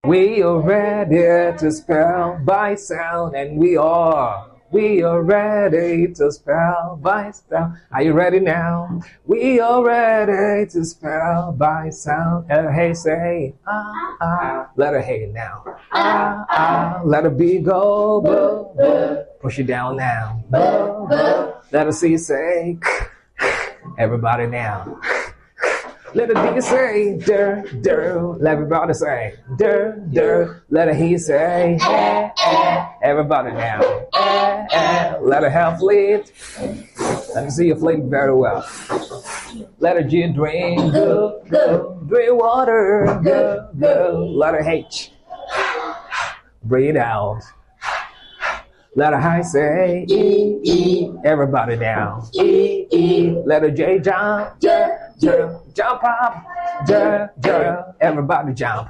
We are ready to spell by sound, and we are ready to spell by sound. Are you ready now? We are ready to spell by sound. Letter hey say letter hey now. Letter B go boo. Push it down now. Letter C say everybody now. Letter D say der. Let everybody say der. Letter He say everybody now. Letter F lead. Let me see you fleet very well. Letter G drink. Drink water. Go. Letter H breathe out. Letter I say E. Everybody down. E. Letter J jump. Jump up. Everybody jump.